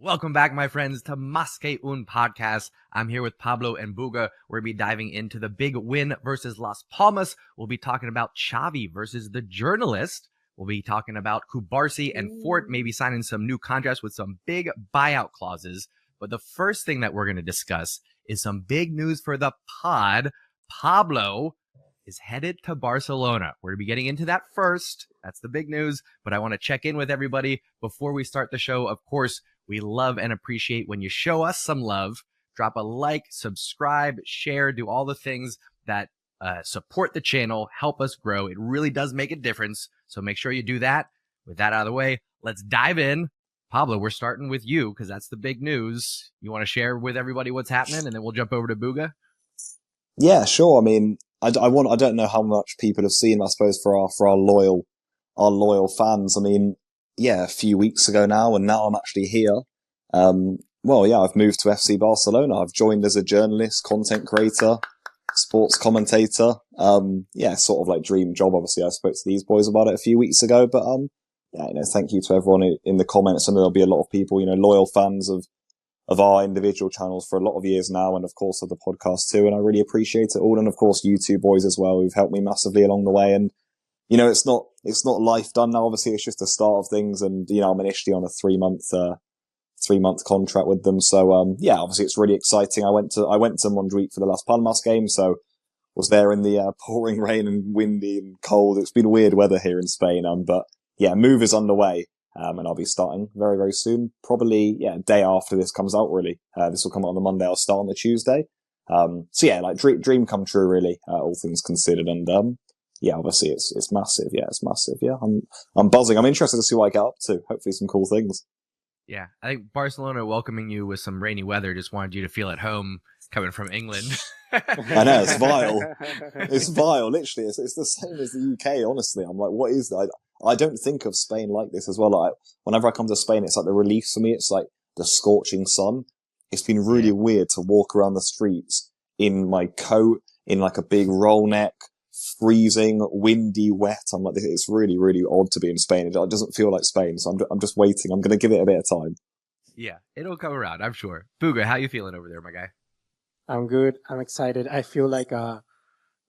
Welcome back, my friends, to Más que un podcast. I'm here with Pablo and Buga. We'll be diving into the big win versus Las Palmas. We'll be talking about Chavi versus the journalist. We'll be talking about Cubarsi and Fort maybe signing some new contracts with some big buyout clauses. But the first thing that we're going to discuss is some big news for the pod. Pablo is headed to Barcelona. We're going to be getting into that first. That's the big news. But I want to check in with everybody before we start the show. Of course, we love and appreciate when you show us some love. Drop a like, subscribe, share, do all the things that support the channel, help us grow. It really does make a difference. So make sure you do that. With that out of the way, let's dive in. Pablo, we're starting with you because that's the big news. You want to share with everybody what's happening, and then we'll jump over to Buga? Yeah, sure. I mean, I don't know how much people have seen, I suppose, for our loyal fans. I mean, yeah, a few weeks ago now, and now I'm actually here. I've moved to FC Barcelona. I've joined as a journalist, content creator, sports commentator. Sort of like dream job. Obviously, I spoke to these boys about it a few weeks ago, but thank you to everyone in the comments. I know there'll be a lot of people, loyal fans of our individual channels for a lot of years now, and of course of the podcast too. And I really appreciate it all. And of course, you two boys as well, who've helped me massively along the way. And it's not life done now. Obviously, it's just the start of things. And, I'm initially on a 3-month contract with them. So, obviously it's really exciting. I went to Montjuic for the Las Palmas game. So was there in the pouring rain and windy and cold. It's been weird weather here in Spain. But yeah, move is underway. And I'll be starting very, very soon. Probably, a day after this comes out, really. This will come out on the Monday. I'll start on the Tuesday. Dream come true, really, all things considered. And, obviously it's massive. Yeah, it's massive. Yeah, I'm buzzing. I'm interested to see what I get up to. Hopefully some cool things. Yeah, I think Barcelona welcoming you with some rainy weather just wanted you to feel at home coming from England. I know, it's vile. It's vile, literally. It's the same as the UK, honestly. I'm like, what is that? I don't think of Spain like this as well. Like, whenever I come to Spain, it's like the relief for me. It's like the scorching sun. It's been really weird to walk around the streets in my coat, in like a big roll neck, freezing, windy, wet. I'm like, it's really, really odd to be in Spain. It doesn't feel like Spain, so I'm just waiting. I'm going to give it a bit of time. Yeah, it'll come around, I'm sure. Buga, how you feeling over there, my guy? I'm good. I'm excited. I feel like our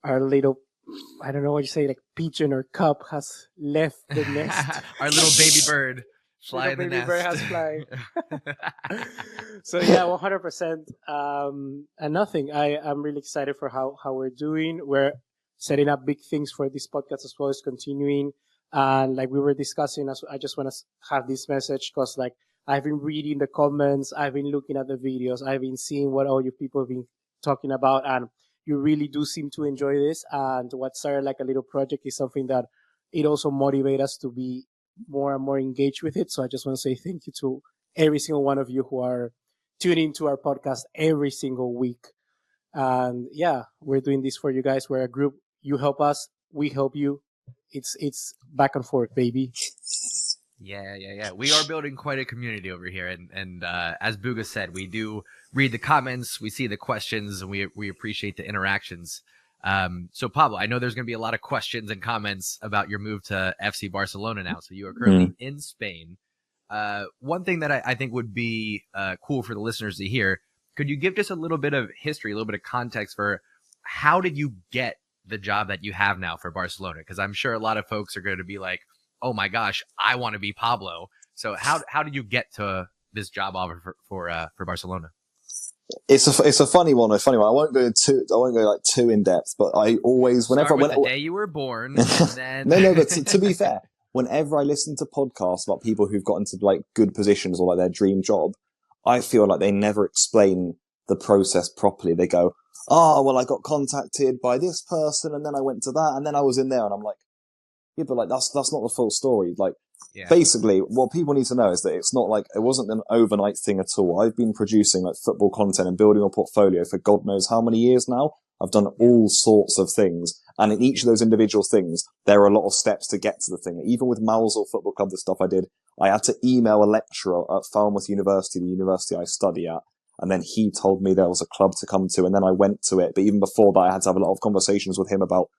little, I don't know what you say, like pigeon or cup has left the nest. Our little baby bird flying the nest. Baby bird has flying. So yeah, 100%. And nothing. I'm really excited for how we're doing. We're setting up big things for this podcast as well as continuing. And like we were discussing, I just want to have this message because like I've been reading the comments, I've been looking at the videos, I've been seeing what all you people have been talking about, and you really do seem to enjoy this. And what started like a little project is something that it also motivates us to be more and more engaged with it. So I just want to say thank you to every single one of you who are tuning into our podcast every single week. And yeah, we're doing this for you guys. We're a group. You help us, we help you. It's back and forth, baby. Yeah. We are building quite a community over here. And as Buga said, we do read the comments, we see the questions, and we appreciate the interactions. So Pablo, I know there's going to be a lot of questions and comments about your move to FC Barcelona now. So you are currently in Spain. One thing that I think would be cool for the listeners to hear, could you give just a little bit of history, a little bit of context for how did you get the job that you have now for Barcelona? Because I'm sure a lot of folks are going to be like, oh my gosh, I want to be Pablo. So how did you get to this job offer for Barcelona? It's a funny one. I won't go too in depth, but I always, whenever the day you were born, and then no, but to be fair, whenever I listen to podcasts about people who've got into like good positions or like their dream job, I feel like they never explain the process properly. They go, oh, well, I got contacted by this person, and then I went to that, and then I was in there, and I'm like, yeah, but like that's not the full story. Like, basically, what people need to know is that it wasn't an overnight thing at all. I've been producing like football content and building a portfolio for God knows how many years now. I've done all sorts of things, and in each of those individual things, there are a lot of steps to get to the thing. Even with Malsall Football Club, the stuff I did, I had to email a lecturer at Falmouth University, the university I study at, and then he told me there was a club to come to, and then I went to it. But even before that, I had to have a lot of conversations with him about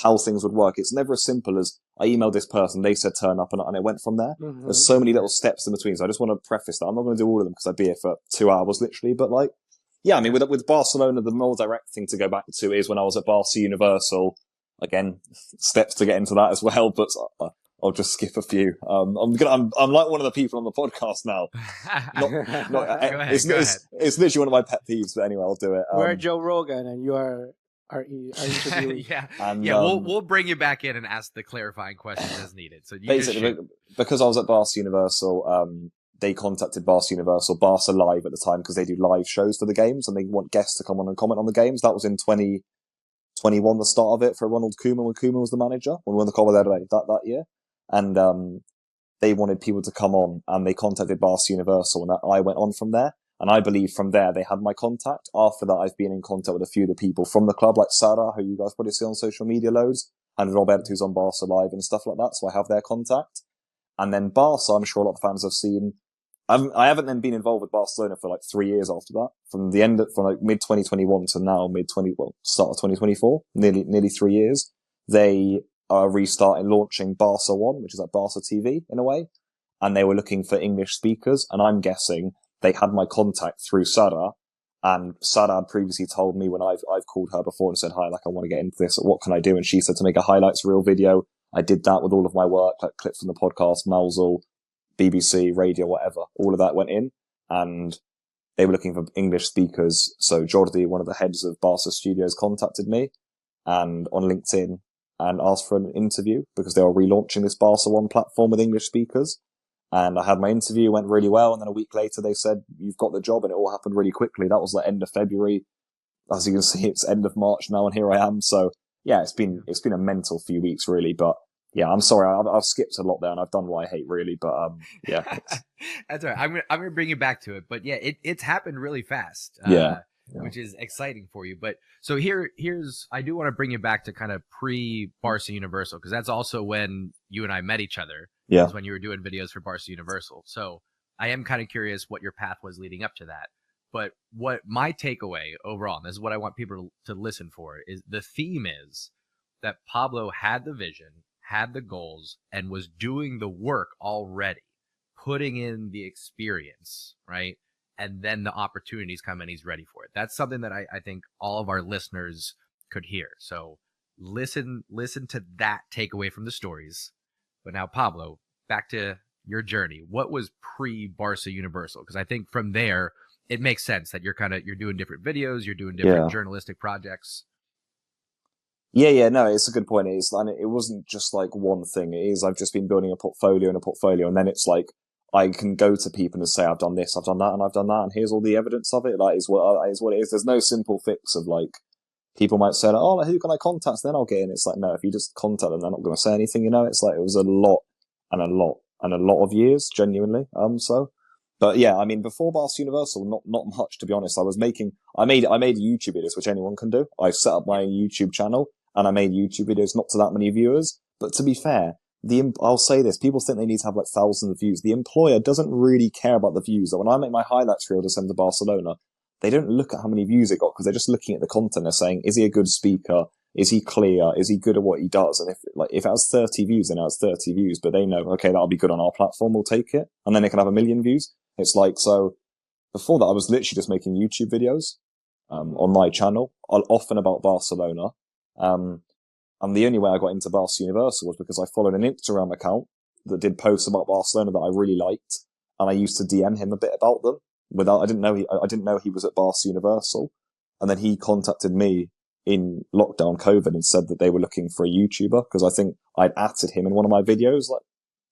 how things would work. It's never as simple as I emailed this person, they said turn up, and it went from there. Mm-hmm. There's so many little steps in between. So I just want to preface that I'm not going to do all of them because I'd be here for 2 hours literally. But like, yeah, I mean, with Barcelona, the more direct thing to go back to is when I was at Barca Universal. Again, steps to get into that as well, but I'll just skip a few. I'm like one of the people on the podcast now. Go ahead. It's literally one of my pet peeves, but anyway, I'll do it. We're Joe Rogan, and you are our interviewee. We'll bring you back in and ask the clarifying questions as needed. So you basically, because I was at Barca Universal, they contacted Barca Universal, Barca Live at the time, because they do live shows for the games, and they want guests to come on and comment on the games. That was in 2021, the start of it, for Ronald Koeman, when Koeman was the manager, when we won the Copa del Rey that year. And they wanted people to come on, and they contacted Barca Universal, and I went on from there. And I believe from there they had my contact. After that, I've been in contact with a few of the people from the club, like Sarah, who you guys probably see on social media loads, and Robert, who's on Barca Live and stuff like that. So I have their contact. And then Barca, I'm sure a lot of fans have seen. I haven't then been involved with Barcelona for like 3 years after that. From like mid 2021 to now start of 2024, nearly 3 years. They are restarting, launching Barca One, which is like Barca TV in a way. And they were looking for English speakers. And I'm guessing they had my contact through Sarah. And Sarah had previously told me when I've called her before and said, hi, like I want to get into this. What can I do? And she said to make a highlights reel video. I did that with all of my work, like clips from the podcast, Malzul, BBC, radio, whatever. All of that went in, and they were looking for English speakers. So Jordi, one of the heads of Barca Studios, contacted me and on LinkedIn and asked for an interview because they were relaunching this Barca One platform with English speakers. And I had my interview, went really well. And then a week later, they said, you've got the job. And it all happened really quickly. That was the end of February. As you can see, it's end of March now, and here I am. So yeah, it's been a mental few weeks, really. But yeah, I'm sorry, I've skipped a lot there, and I've done what I hate, really. But yeah, that's all right. I'm gonna bring you back to it, but yeah, it's happened really fast. Which is exciting for you. But so here's I do want to bring you back to kind of pre-Barca Universal, because that's also when you and I met each other. Yeah, was when you were doing videos for Barca Universal. So I am kind of curious what your path was leading up to that. But what my takeaway overall, and this is what I want people to listen for, is the theme is that Pablo had the vision, had the goals, and was doing the work already, putting in the experience, right? And then the opportunities come and he's ready for it. That's something that I think all of our listeners could hear. So listen to that takeaway from the stories. But now, Pablo, back to your journey. What was pre-Barca Universal? Because I think from there, it makes sense that you're doing different videos, you're doing different journalistic projects. Yeah, no, it's a good point. It wasn't just like one thing. It is, I've just been building a portfolio, and then it's like, I can go to people and say, I've done this, I've done that, and I've done that, and here's all the evidence of it. That is what it is. There's no simple fix of like, people might say, oh, like, who can I contact? Then I'll get in. It's like, no, if you just contact them, they're not going to say anything, It's like, it was a lot of years, genuinely. But yeah, I mean, before Barca Universal, not much, to be honest. I made YouTube videos, which anyone can do. I set up my YouTube channel, and I made YouTube videos, not to that many viewers. But to be fair, I'll say this, people think they need to have like thousands of views. The employer doesn't really care about the views. When I make my highlights reel to send to Barcelona, they don't look at how many views it got, because they're just looking at the content. They're saying, is he a good speaker? Is he clear? Is he good at what he does? And if it has 30 views, then it has 30 views, but they know, okay, that'll be good on our platform, we'll take it. And then it can have 1 million views. It's like, so before that, I was literally just making YouTube videos, on my channel, often about Barcelona. And the only way I got into Barca Universal was because I followed an Instagram account that did posts about Barcelona that I really liked, and I used to DM him a bit about them. I didn't know he was at Barca Universal, and then he contacted me in lockdown COVID and said that they were looking for a YouTuber, because I think I'd added him in one of my videos,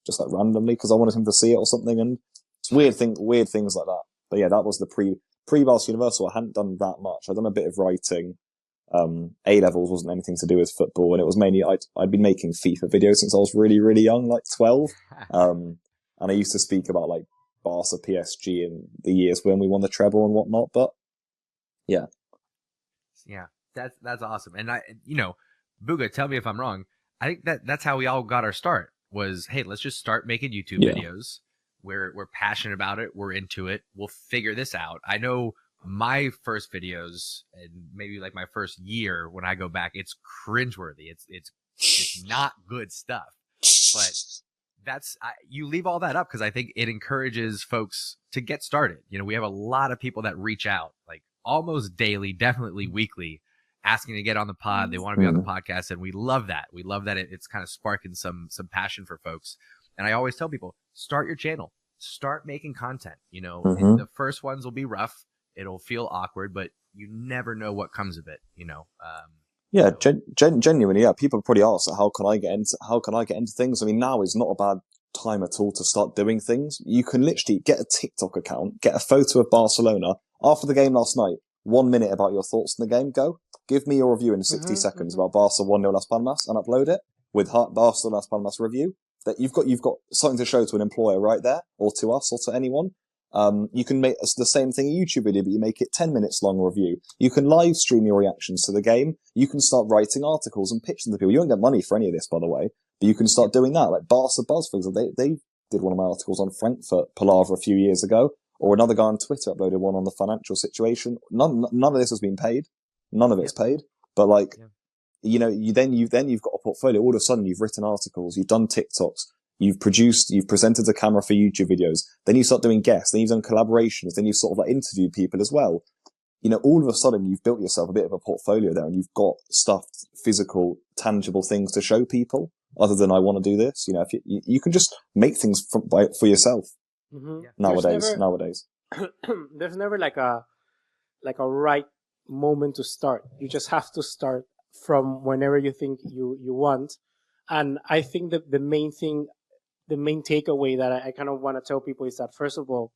just randomly, because I wanted him to see it or something. And it's weird things like that. But yeah, that was the pre Barca Universal. I hadn't done that much. I'd done a bit of writing. A-levels wasn't anything to do with football, and it was mainly I'd been making FIFA videos since I was really, really young, like 12. And I used to speak about like Barca, PSG, and the years when we won the treble and whatnot. But yeah, that's awesome. And Buga, tell me if I'm wrong. I think that's how we all got our start. Was, hey, let's just start making YouTube videos. We're passionate about it. We're into it. We'll figure this out. I know my first videos and maybe like my first year when I go back, it's cringeworthy. It's not good stuff. But you leave all that up because I think it encourages folks to get started. You know, we have a lot of people that reach out like almost daily, definitely weekly, asking to get on the pod. They want to be on the podcast, and we love that. We love that it's kind of sparking some passion for folks. And I always tell people, start your channel, start making content. You know, the first ones will be rough. It'll feel awkward, but you never know what comes of it, you know. Yeah, genuinely, yeah. People probably ask, how can I get into things? I mean, now is not a bad time at all to start doing things. You can literally get a TikTok account, get a photo of Barcelona after the game last night, 1 minute about your thoughts on the game. Go, give me your review in 60 seconds about Barca 1-0 Las Palmas, and upload it with Barca Las Palmas review. That you've got something to show to an employer right there, or to us, or to anyone. You can make the same thing a YouTube video, but you make it 10 minutes long review. You can live stream your reactions to the game. You can start writing articles and pitch them to people. You don't get money for any of this, by the way, but you can start doing that. Like Barca Buzz, for example, they did one of my articles on Frankfurt Palaver a few years ago, or another guy on Twitter uploaded one on the financial situation. None of this has been paid. None of it's paid. But like, you know, you've got a portfolio. All of a sudden, you've written articles, you've done TikToks. You've presented the camera for YouTube videos. Then you start doing guests. Then you've done collaborations. Then you sort of like interviewed people as well. You know, all of a sudden you've built yourself a bit of a portfolio there, and you've got stuff, physical, tangible things to show people. Other than I want to do this, you know, if you can just make things for yourself nowadays. There's never like a right moment to start. You just have to start from whenever you think you want. And I think that the main takeaway that I kind of want to tell people is that, first of all,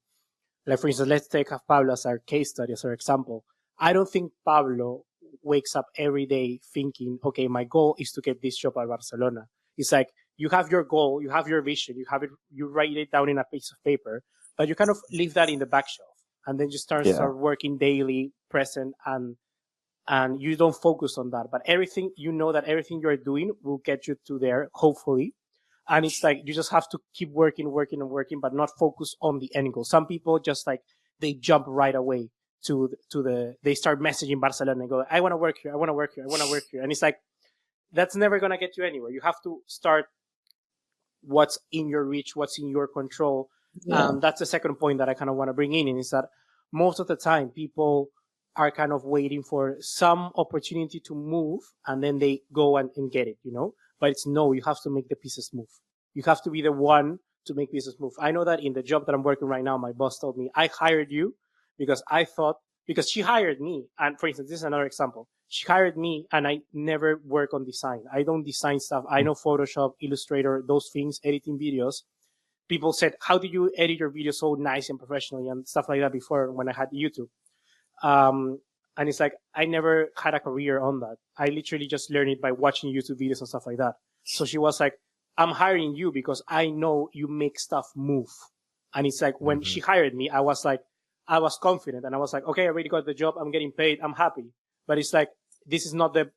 like for instance, let's take Pablo as our case study, as our example. I don't think Pablo wakes up every day thinking, okay, my goal is to get this job at Barcelona. It's like, you have your goal, you have your vision, you write it down in a piece of paper, but you kind of leave that in the back shelf, and then you start working daily, present, and you don't focus on that. But everything you're doing will get you to there, hopefully. And it's like, you just have to keep working, but not focus on the end goal. Some people just like, they jump right away they start messaging Barcelona and go, I want to work here. And it's like, that's never going to get you anywhere. You have to start what's in your reach, what's in your control. That's the second point that I kind of want to bring in, is that most of the time people are kind of waiting for some opportunity to move, and then they go and get it, you know? But you have to make the pieces move. You have to be the one to make pieces move. I know that in the job that I'm working right now, my boss told me, I hired you because she hired me. And for instance, this is another example. She hired me and I never work on design. I don't design stuff. I know Photoshop, Illustrator, those things, editing videos. People said, how do you edit your videos so nice and professionally and stuff like that before, when I had YouTube? And it's like, I never had a career on that. I literally just learned it by watching YouTube videos and stuff like that. So she was like, I'm hiring you because I know you make stuff move. And it's like, when she hired me, I was confident, and I was like, okay, I already got the job. I'm getting paid. I'm happy. But it's like, this is not the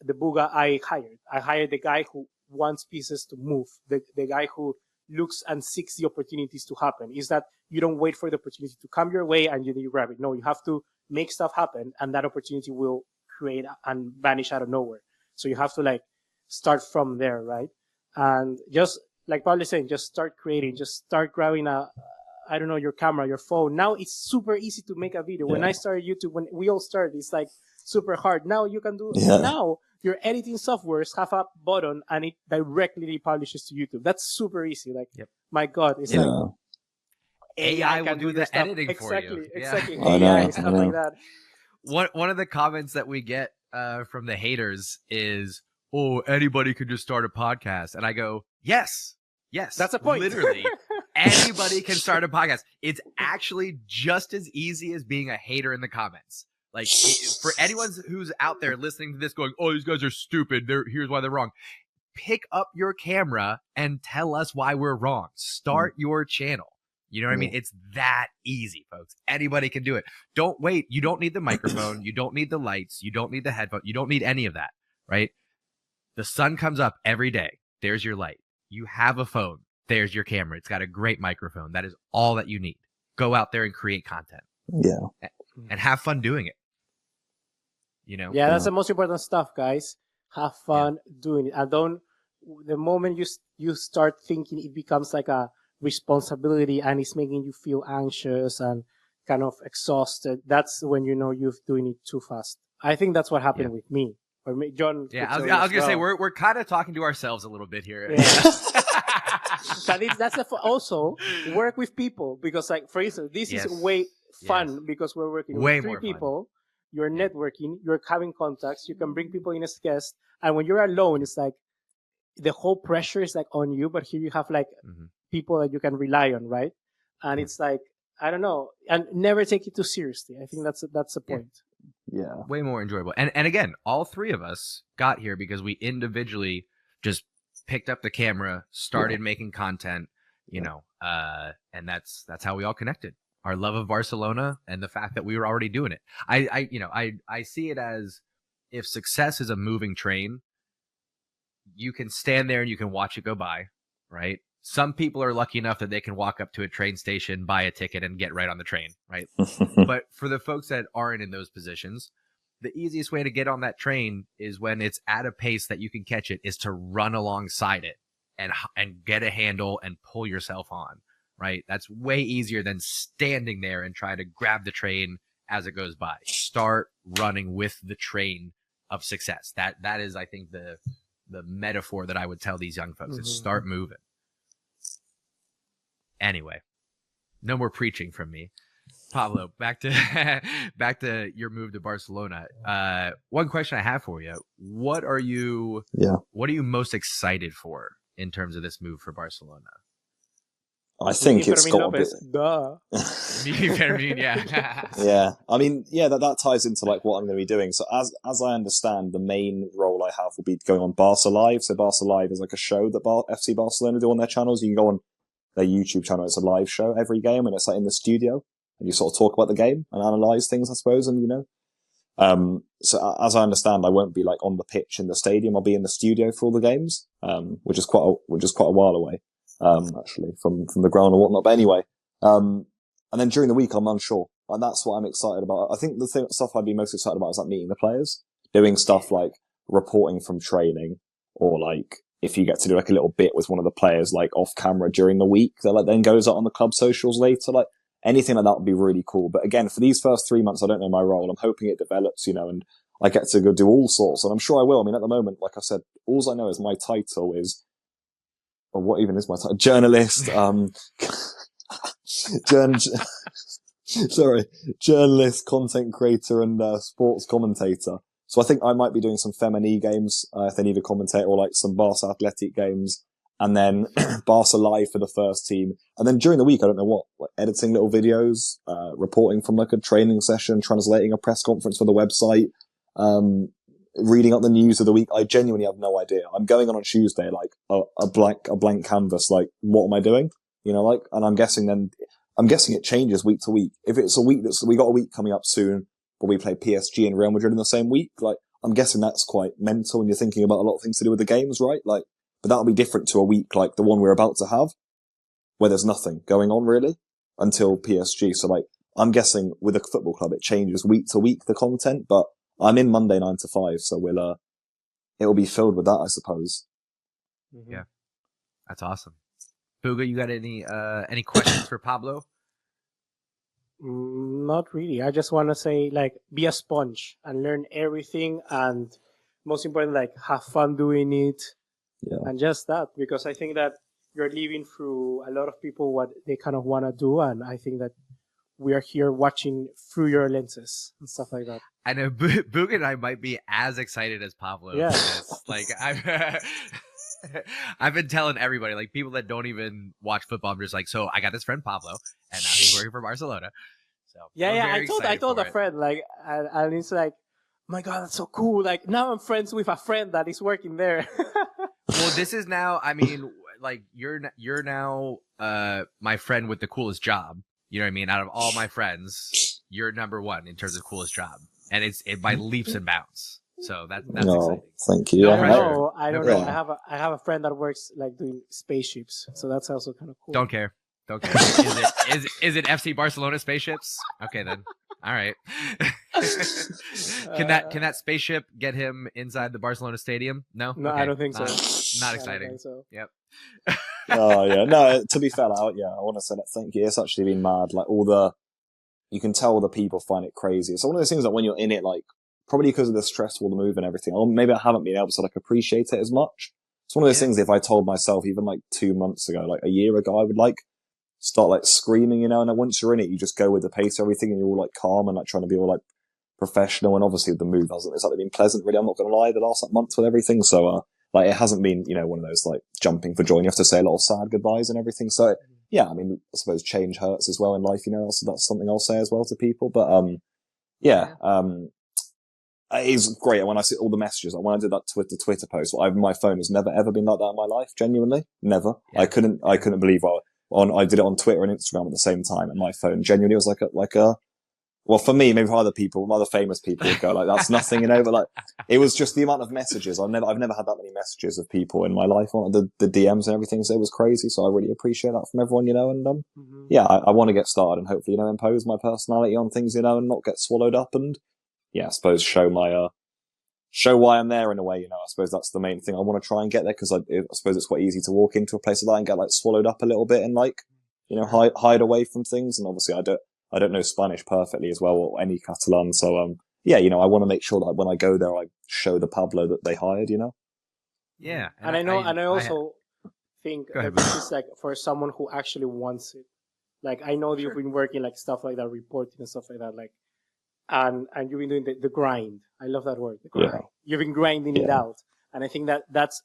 Buga I hired. I hired the guy who wants pieces to move. The guy who looks and seeks the opportunities to happen. Is that you don't wait for the opportunity to come your way and you grab it. No, you have to make stuff happen, and that opportunity will create and vanish out of nowhere. So you have to like start from there, right? And just like Pablo is saying, just start creating, just start grabbing your camera, your phone. Now it's super easy to make a video. When I started YouTube, when we all started, it's like super hard. Now you can do, now your editing softwares have a button and it directly publishes to YouTube. That's super easy. Like, my God, it's like, AI will do the editing for you. Exactly. AI, stuff like that. One of the comments that we get from the haters is, oh, anybody could just start a podcast. And I go, yes, that's a point. Literally, anybody can start a podcast. It's actually just as easy as being a hater in the comments. Like, for anyone who's out there listening to this going, oh, these guys are stupid, here's why they're wrong. Pick up your camera and tell us why we're wrong. Start your channel. You know what I mean? It's that easy, folks. Anybody can do it. Don't wait. You don't need the microphone. You don't need the lights. You don't need the headphone. You don't need any of that, right? The sun comes up every day. There's your light. You have a phone. There's your camera. It's got a great microphone. That is all that you need. Go out there and create content. Yeah. and have fun doing it. Yeah, that's the most important stuff, guys. Have fun doing it, and don't. The moment you start thinking it becomes like a responsibility and it's making you feel anxious and kind of exhausted, that's when you're doing it too fast. I think that's what happened with me. Or John. Yeah, I was gonna say we're kind of talking to ourselves a little bit here. Yeah. That's also work with people, because, like, for instance, this is way fun because we're working with three people. You're networking, you're having contacts, you can bring people in as guests, and when you're alone, it's like the whole pressure is like on you, but here you have like people that you can rely on, right? And it's like, I don't know, and never take it too seriously. I think that's the point. Yeah, way more enjoyable. And again, all three of us got here because we individually just picked up the camera, started making content, and that's how we all connected. Our love of Barcelona and the fact that we were already doing it. I see it as, if success is a moving train, you can stand there and you can watch it go by, right? Some people are lucky enough that they can walk up to a train station, buy a ticket, and get right on the train, right? But for the folks that aren't in those positions, the easiest way to get on that train is, when it's at a pace that you can catch it, is to run alongside it and get a handle and pull yourself on, right? That's way easier than standing there and try to grab the train as it goes by. Start running with the train of success. That is, I think, the metaphor that I would tell these young folks, is start moving. Anyway, no more preaching from me. Pablo, back to your move to Barcelona. One question I have for you: what are you most excited for in terms of this move for Barcelona? I think it's got a bit. Duh. Yeah. I mean, that ties into like what I'm going to be doing. So as I understand, the main role I have will be going on Barca Live. So Barca Live is like a show that FC Barcelona do on their channels. You can go on their YouTube channel. It's a live show every game, and it's like in the studio, and you sort of talk about the game and analyze things, I suppose. And so as I understand, I won't be like on the pitch in the stadium. I'll be in the studio for all the games, which is quite a while away. Actually, from the ground and whatnot. But anyway, and then during the week, I'm unsure. And that's what I'm excited about. I think the stuff I'd be most excited about is like meeting the players, doing stuff like reporting from training, or like if you get to do like a little bit with one of the players, like off camera during the week, that like then goes out on the club socials later, like anything like that would be really cool. But again, for these first 3 months, I don't know my role. I'm hoping it develops, and I get to go do all sorts, and I'm sure I will. I mean, at the moment, like I said, all I know is my title is, or what even is my title? Journalist, journalist, content creator, and sports commentator. So I think I might be doing some Femini games if they need a commentator, or like some Barca Athletic games, and then Barca Live for the first team. And then during the week, I don't know what, like editing little videos, reporting from like a training session, translating a press conference for the website, reading up the news of the week. I genuinely have no idea. I'm going on Tuesday, like a blank canvas. Like, what am I doing? And I'm guessing it changes week to week. If it's a week we got a week coming up soon, but we play PSG and Real Madrid in the same week, like, I'm guessing that's quite mental, and you're thinking about a lot of things to do with the games, right? Like, but that'll be different to a week like the one we're about to have, where there's nothing going on really until PSG. So like, I'm guessing with a football club, it changes week to week, the content, but I'm in Monday 9 to 5, so it'll be filled with that, I suppose. Yeah, that's awesome. Buga, you got any questions for Pablo? Not really. I just want to say, like, be a sponge and learn everything, and most important, like, have fun doing it, and just that, because I think that you're living through a lot of people what they kind of want to do, and I think that we are here watching through your lenses and stuff like that. I know Boog and I might be as excited as Pablo. Yeah. Like, I've been telling everybody, like people that don't even watch football, I'm just like, so I got this friend Pablo, and now he's working for Barcelona. So I told a friend, like, and it's like, oh my God, that's so cool. Like, now I'm friends with a friend that is working there. Well, this is now, I mean, like, you're now my friend with the coolest job. You know what I mean? Out of all my friends, you're number one in terms of coolest job, and it's by leaps and bounds. So that's exciting. Thank you. I don't know. I have a friend that works like doing spaceships, so that's also kind of cool. Don't care. Is it FC Barcelona spaceships? Okay, then All right. Can that spaceship get him inside the Barcelona stadium? No? No, Okay. I don't think so. Not I don't exciting. think so. Yep. Oh yeah, no. To be fair, I want to say that. Thank you. It's actually been mad. Like you can tell the people find it crazy. It's one of those things that when you're in it, like probably because of the stress of the move and everything, or maybe I haven't been able to like appreciate it as much. It's one of those things. If I told myself even like 2 months ago, like a year ago, I would like start like screaming, you know. And then once you're in it, you just go with the pace of everything, and you're all like calm and like trying to be all like professional. And obviously the move hasn't exactly been pleasant, really. I'm not going to lie, the last like, month with everything. So like it hasn't been, you know, one of those like jumping for joy. And you have to say a lot of sad goodbyes and everything. So yeah, I mean, I suppose change hurts as well in life, you know. So that's something I'll say as well to people. But it's great when I see all the messages. Like when I did that Twitter post, my phone has never ever been like that in my life. Genuinely, never. Yeah. I couldn't believe I did it on Twitter and Instagram at the same time, and my phone genuinely was like a. Well, for me, maybe for other people, other famous people would go like, "That's nothing," you know. But like, it was just the amount of messages. I've never had that many messages of people in my life on the DMs and everything. So it was crazy. So I really appreciate that from everyone, you know. And I want to get started and hopefully, you know, impose my personality on things, you know, and not get swallowed up. And I suppose show why I'm there in a way, you know. I suppose that's the main thing. I want to try and get there because I suppose it's quite easy to walk into a place like that and get like swallowed up a little bit and like, you know, hide away from things. And obviously I don't know Spanish perfectly as well, or any Catalan. So, you know, I want to make sure that when I go there, I show the Pablo that they hired, you know? Yeah. And I also think that this is like for someone who actually wants it. Like, I know you've been working like stuff like that, reporting and stuff like that, like, and you've been doing the grind. I love that word, the grind. Yeah. You've been grinding it out. And I think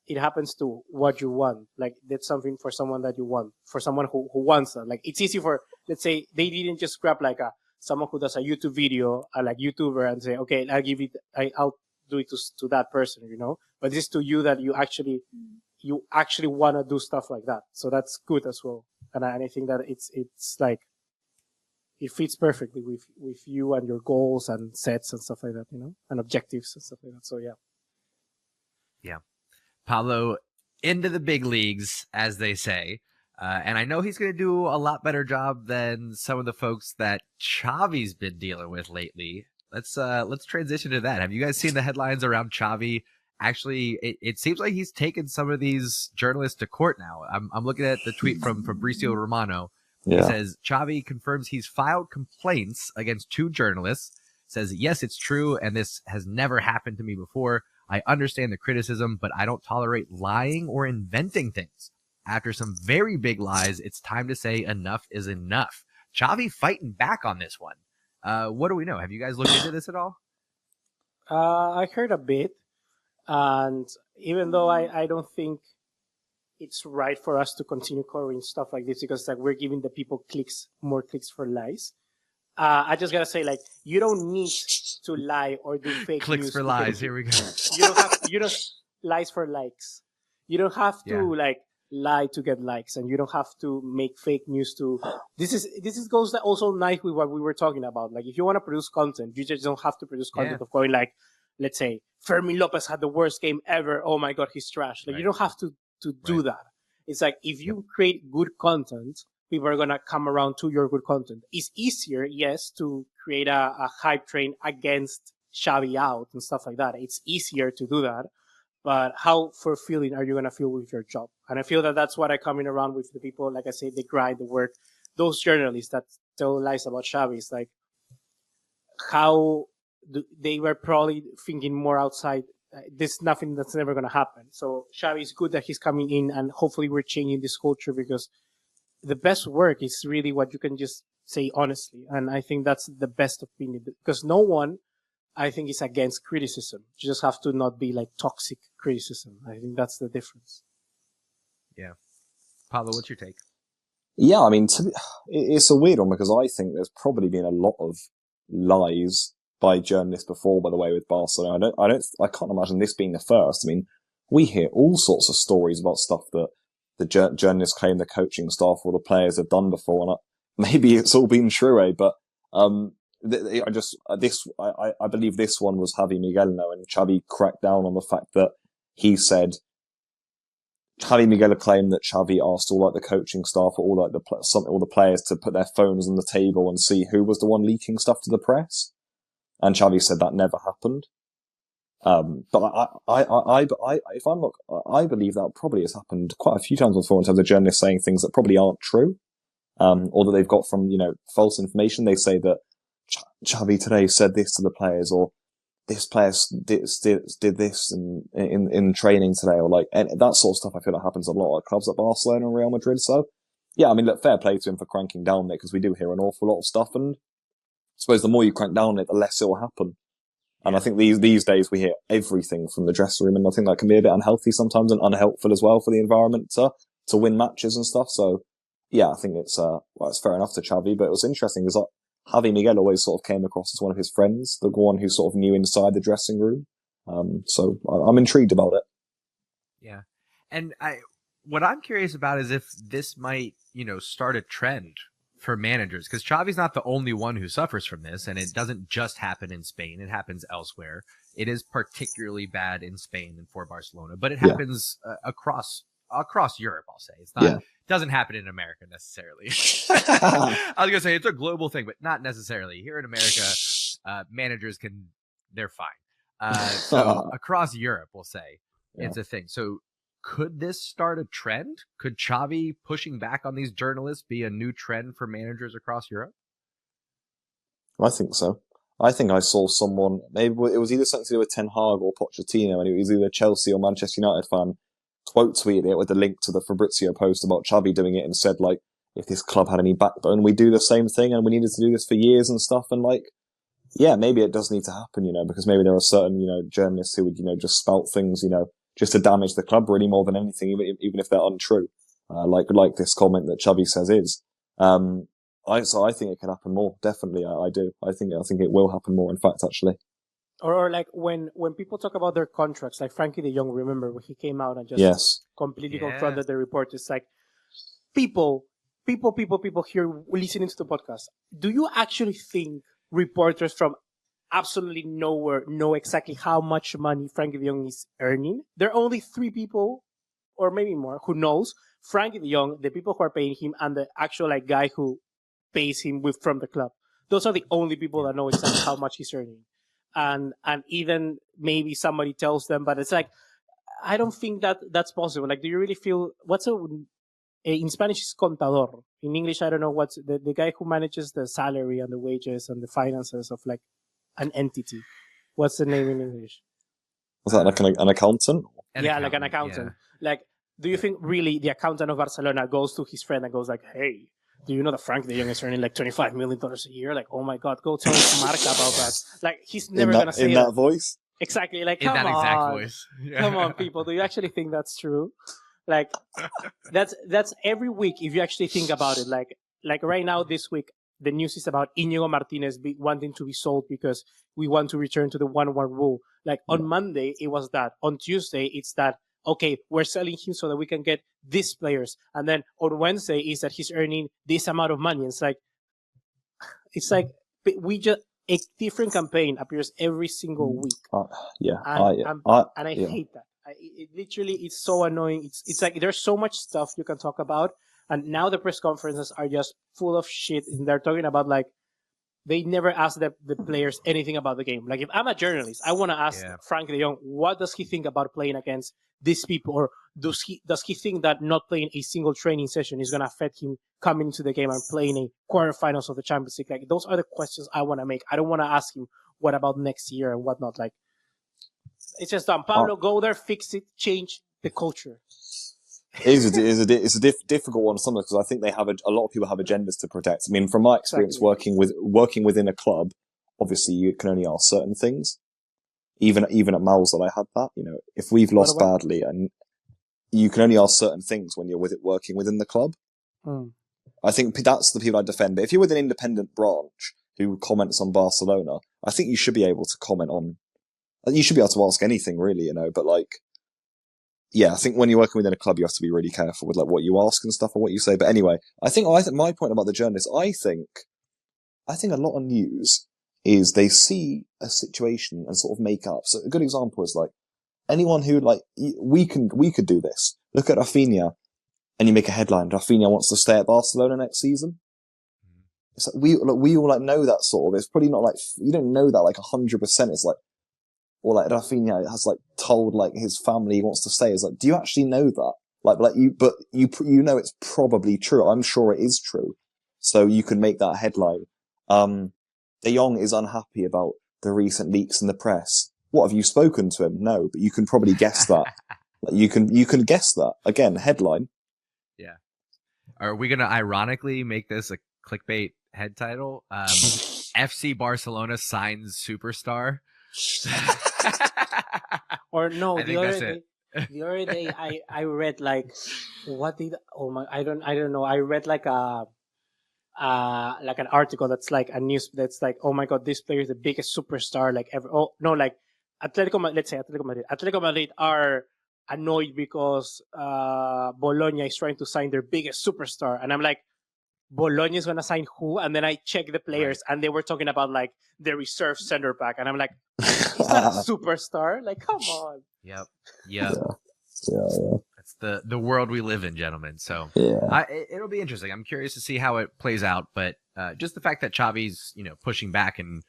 it happens to what you want. Like, that's something for someone that you want, for someone who wants that. Like, it's easy for, let's say, they didn't just grab like someone who does a YouTube video, like YouTuber, and say, okay, I'll do it to that person, you know? But this is to you that you actually want to do stuff like that. So that's good as well. And I think that it's like, it fits perfectly with you and your goals and sets and stuff like that, you know, and objectives and stuff like that. So yeah. Yeah. Pablo into the big leagues, as they say. And I know he's going to do a lot better job than some of the folks that Chavi's been dealing with lately. Let's transition to that. Have you guys seen the headlines around Chavi? Actually, it seems like he's taken some of these journalists to court now. I'm looking at the tweet from Fabrizio Romano. Yeah. He says, Chavi confirms he's filed complaints against 2 journalists. Says, yes, it's true, and this has never happened to me before. I understand the criticism, but I don't tolerate lying or inventing things. After some very big lies, it's time to say enough is enough. Chavi fighting back on this one. What do we know? Have you guys looked into this at all? I heard a bit, and even though I don't think it's right for us to continue covering stuff like this because like we're giving the people more clicks for lies. I just gotta say, like, you don't need to lie or do fake clicks news. For lies. Here we go. You don't lies for likes. You don't have to like lie to get likes, and you don't have to make fake news to. This goes also nice with what we were talking about. Like, if you want to produce content, you just don't have to produce content of going like, let's say, Fermin Lopez had the worst game ever. Oh my God, he's trash. Like, you don't have to do that. It's like, if you create good content, people are going to come around to your good content. It's easier, yes, to create a hype train against Xavi out and stuff like that. It's easier to do that. But how fulfilling are you going to feel with your job? And I feel that that's what I'm coming around with the people, like I say, they grind, the work. Those journalists that tell lies about Xavi, it's like, how they were probably thinking more outside. There's nothing that's never going to happen. So Xavi is good that he's coming in, and hopefully we're changing this culture, because the best work is really what you can just say honestly. And I think that's the best opinion, because no one, I think, is against criticism. You just have to not be like toxic criticism. I think that's the difference. Yeah. Pablo, what's your take? Yeah, I mean, it's a weird one, because I think there's probably been a lot of lies by journalists before, by the way, with Barcelona. I can't imagine this being the first. I mean, we hear all sorts of stories about stuff that the journalists claim the coaching staff or the players have done before, and maybe it's all been true, but I believe this one was Javi Miguel now, and Xavi cracked down on the fact that he said Javi Miguel claimed that Xavi asked all like the coaching staff or all like all the players to put their phones on the table and see who was the one leaking stuff to the press. And Xavi said that never happened. But if I'm not, I believe that probably has happened quite a few times before in terms of journalists saying things that probably aren't true, or that they've got from, false information. They say that Xavi today said this to the players, or this player did this in training today, or like, and that sort of stuff. I feel like happens a lot at clubs like Barcelona and Real Madrid. So yeah, I mean, look, fair play to him for cranking down on it, because we do hear an awful lot of stuff, and I suppose the more you crank down on it, the less it will happen. And I think these days we hear everything from the dressing room, and I think that can be a bit unhealthy sometimes and unhelpful as well for the environment to win matches and stuff. So yeah, I think it's fair enough to Chavi, but it was interesting because Javi Miguel always sort of came across as one of his friends, the one who sort of knew inside the dressing room. So I'm intrigued about it. Yeah. And what I'm curious about is if this might, start a trend for managers, because Xavi's not the only one who suffers from this, and it doesn't just happen in Spain. It happens elsewhere. It is particularly bad in Spain and for Barcelona, but it happens across Europe, I'll say. It's not, doesn't happen in America necessarily. I was gonna say it's a global thing, but not necessarily. Here in America, managers they're fine. So across Europe, we'll say it's a thing. So could this start a trend? Could Xavi pushing back on these journalists be a new trend for managers across Europe? I think so. I think I saw someone, maybe it was either something to do with Ten Hag or Pochettino, and it was either Chelsea or Manchester United fan, quote tweeted it with a link to the Fabrizio post about Xavi doing it and said, like, if this club had any backbone, we do the same thing, and we needed to do this for years and stuff. And like, yeah, maybe it does need to happen, because maybe there are certain, journalists who would, just spout things, just to damage the club really more than anything, even if they're untrue. Like this comment that Chavi says is. So I think it can happen more. Definitely, I do. I think it will happen more. In fact, actually. Or like when people talk about their contracts, like Frankie de Jong, remember when he came out and just completely confronted the report. It's like people here listening to the podcast. Do you actually think reporters from absolutely nowhere know exactly how much money Frankie de Jong is earning? There are only 3 people, or maybe more, who knows Frankie de Jong, the people who are paying him, and the actual guy who pays him from the club. Those are the only people that know exactly how much he's earning. And even maybe somebody tells them, but it's like, I don't think that's possible. Like, do you really feel, in Spanish is contador. In English, I don't know what's the guy who manages the salary and the wages and the finances of like an entity. What's the name in English? Was that like an accountant? Like an accountant. Yeah. Like, do you think really the accountant of Barcelona goes to his friend and goes like, hey, do you know that Frank de Jong is earning like $25 million a year? Like, oh my God, go tell Marca about that. Like, he's never going to say in that voice. Exactly. Like, in that exact voice. Yeah. Come on, people. Do you actually think that's true? Like, that's every week if you actually think about it. Like right now, this week, the news is about Íñigo Martínez wanting to be sold because we want to return to the 1-1 rule. Like on Monday, it was that. On Tuesday, it's that, okay, we're selling him so that we can get these players. And then on Wednesday is that he's earning this amount of money. It's like a different campaign appears every single week. I hate that. It literally, it's so annoying. It's like there's so much stuff you can talk about. And now the press conferences are just full of shit. And they're talking about like, they never ask the players anything about the game. Like if I'm a journalist, I want to ask Frank de Jong, what does he think about playing against these people? Or does he think that not playing a single training session is going to affect him coming into the game and playing a quarterfinals of the Champions League? Like those are the questions I want to make. I don't want to ask him what about next year and whatnot. Like it's just done. Pablo, go there, fix it, change the culture. It's a difficult one sometimes because I think they have a lot of people have agendas to protect. I mean, from my experience working within a club, obviously you can only ask certain things. Even at Malsell, I had that. If we've lost badly, and you can only ask certain things when you're working within the club. I think that's the people I defend. But if you're with an independent branch who comments on Barcelona, I think you should be able to comment on. You should be able to ask anything, really. But like. Yeah, I think when you're working within a club, you have to be really careful with like what you ask and stuff and what you say. But anyway, I think my point about the journalists, I think a lot of news is they see a situation and sort of make up. So a good example is like anyone who like we could do this. Look at Rafinha, and you make a headline: Rafinha wants to stay at Barcelona next season. It's like we all like know that sort of. It's probably not like you don't know that like 100%. It's like, or like Rafinha has like told like his family he wants to stay. It's like, do you actually know that? But you know it's probably true. I'm sure it is true. So you can make that headline. De Jong is unhappy about the recent leaks in the press. What, have you spoken to him? No, but you can probably guess that. Like, you can guess that. Again, headline. Yeah. Are we gonna ironically make this a clickbait head title? FC Barcelona signs superstar. Or no, I think that's it. The other day I read like I don't know. I read like an article that's like a news that's like, oh my god, this player is the biggest superstar like ever. Oh no, like let's say Atletico Madrid. Atletico Madrid are annoyed because Bologna is trying to sign their biggest superstar, and I'm like, Bologna is gonna sign who? And then I check the players, and they were talking about like the reserve center back, and I'm like, he's not a superstar. Like, come on. Yep. Yeah. That's the world we live in, gentlemen. So it'll be interesting. I'm curious to see how it plays out. But just the fact that Xavi's pushing back and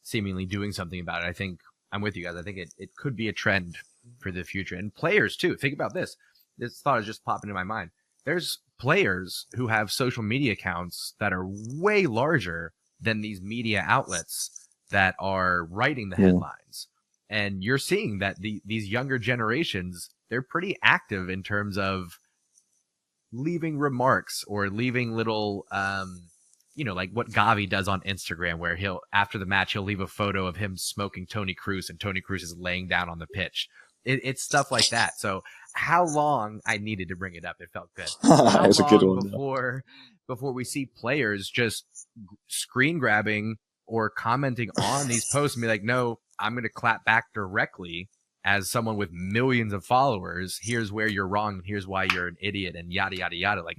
seemingly doing something about it, I think I'm with you guys. I think it could be a trend for the future, and players too. Think about this. This thought is just popping in my mind. There's players who have social media accounts that are way larger than these media outlets that are writing the headlines. And you're seeing that these younger generations, they're pretty active in terms of leaving remarks or leaving little, like what Xavi does on Instagram, where after the match, he'll leave a photo of him smoking Toni Kroos, and Toni Kroos is laying down on the pitch. It's stuff like that. So how long I needed to bring it up. It felt good. How it's long a good one. before we see players just screen grabbing or commenting on these posts and be like, no, I'm going to clap back directly as someone with millions of followers. Here's where you're wrong. Here's why you're an idiot, and yada, yada, yada. Like,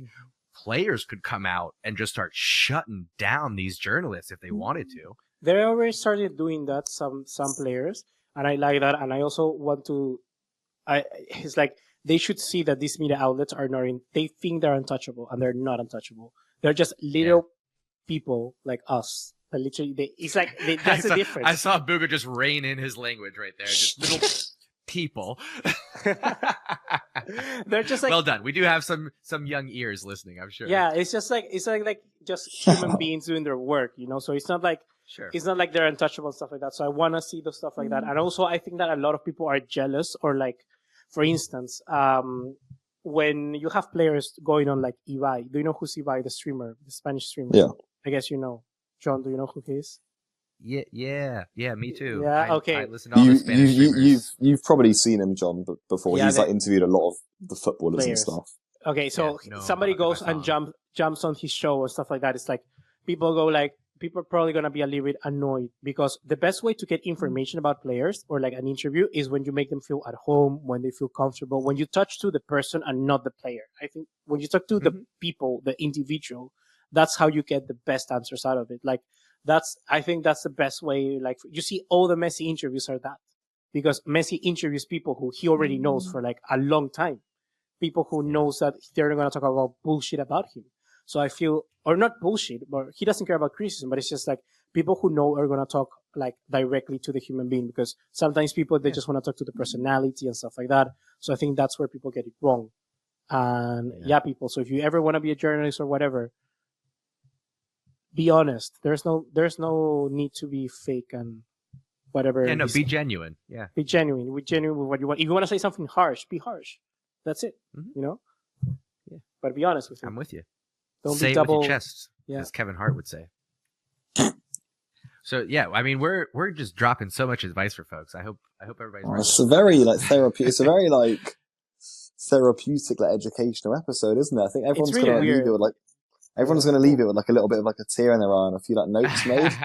players could come out and just start shutting down these journalists if they wanted to. They already started doing that, some players, and I like that. And I also want to, it's like, they should see that these media outlets are not they think they're untouchable, and they're not untouchable. They're just little people like us. Literally, that's the difference. I saw Booga just rein in his language right there. Just little people. They're just like, well done. We do have some young ears listening, I'm sure. Yeah, it's just like just human beings doing their work, So it's not like it's not like they're untouchable and stuff like that. So I want to see those stuff like that. And also, I think that a lot of people are jealous, or like, for instance, when you have players going on like Ibai. Do you know who's Ibai, the streamer, the Spanish streamer? Yeah. I guess you know. John, do you know who he is? Yeah, me too. Yeah, okay. I listen to all the Spanish streamers. You've probably seen him, John, before. Yeah, he's like interviewed a lot of the footballers players and stuff. Okay, so somebody goes and jumps on his show or stuff like that. It's like people are probably gonna be a little bit annoyed, because the best way to get information about players or like an interview is when you make them feel at home, when they feel comfortable, when you touch to the person and not the player. I think when you talk to the people, the individual, that's how you get the best answers out of it. Like, I think that's the best way. Like, you see, all the Messi interviews are that, because Messi interviews people who he already knows for like a long time, people who knows that they're not going to talk about bullshit about him. So I feel, or not bullshit, but he doesn't care about criticism, but it's just like people who know are going to talk like directly to the human being, because sometimes people, they just want to talk to the personality and stuff like that. So I think that's where people get it wrong. And people. So if you ever want to be a journalist or whatever, be honest. There's no need to be fake and whatever. Yeah, no, be genuine. Yeah. Be genuine. Be genuine with what you want. If you want to say something harsh, be harsh. That's it. Yeah. But be honest with it. I'm with you. Don't say be double. It with your chest, as Kevin Hart would say. So I mean, we're just dropping so much advice for folks. I hope everybody's. It's a very like therapeutic. It's a very like therapeutic, like educational episode, isn't it? I think everyone's really gonna weird. leave it with like. Everyone's going to leave it with like a little bit of like a tear in their eye and a few like notes made.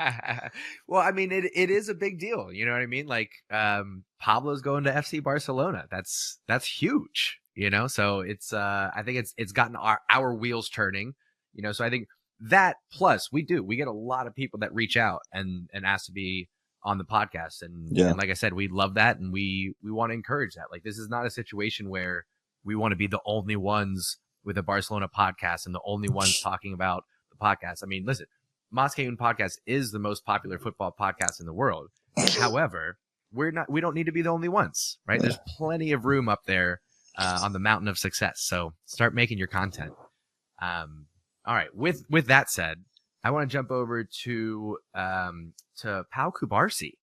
Well, I mean, it is a big deal. You know what I mean? Like, Pablo's going to FC Barcelona. That's huge. So it's I think it's gotten our wheels turning. So I think that plus we get a lot of people that reach out and ask to be on the podcast. And like I said, we love that, and we want to encourage that. Like, this is not a situation where we want to be the only ones with a Barcelona podcast and the only ones talking about the podcast. I mean, listen, Masia podcast is the most popular football podcast in the world. However, we don't need to be the only ones, right? There's plenty of room up there on the mountain of success. So start making your content. All right. With that said, I want to jump over to Pau Cubarsi.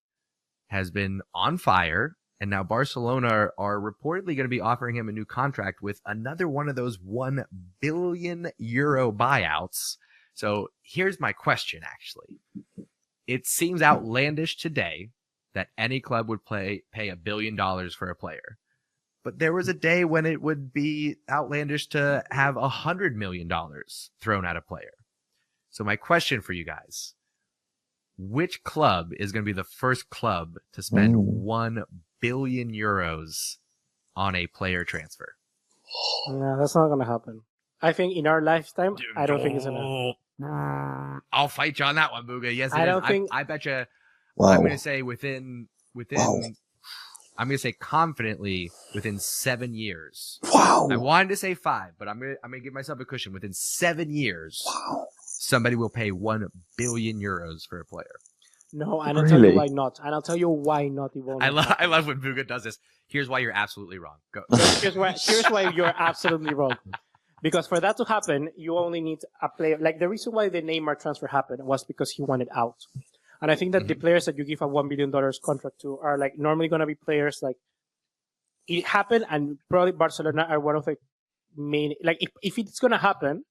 Has been on fire, and now Barcelona are reportedly going to be offering him a new contract with another one of those €1 billion buyouts. So here's my question, actually. It seems outlandish today that any club would pay $1 billion for a player. But there was a day when it would be outlandish to have $100 million thrown at a player. So my question for you guys, which club is going to be the first club to spend €1 billion on a player transfer? No, that's not going to happen. I think in our lifetime, I don't think it's going to happen. I'll fight you on that one, Booga. Yes, it I is. don't think... I bet you. Wow. I'm going to say within. I'm going to say confidently within 7 years. Wow. I wanted to say 5, but I'm going to give myself a cushion. Within 7 years, somebody will pay €1 billion for a player. No, and I'll tell you why not. And I'll tell you why not. It won't. I love when Booga does this. Here's why you're absolutely wrong. Go. Here's why you're absolutely wrong. Because for that to happen, you only need a player. Like, the reason why the Neymar transfer happened was because he wanted out. And I think that the players that you give a $1 billion contract to are like normally going to be players like it happened, and probably Barcelona are one of the main. Like, if it's going to happen,